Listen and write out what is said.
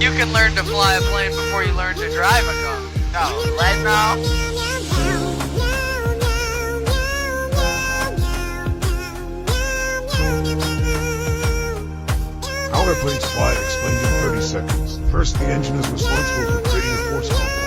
You can learn to fly a plane before you learn to drive a car. No, let no. How airplanes fly explained in 30 seconds. First, the engine is responsible for creating a force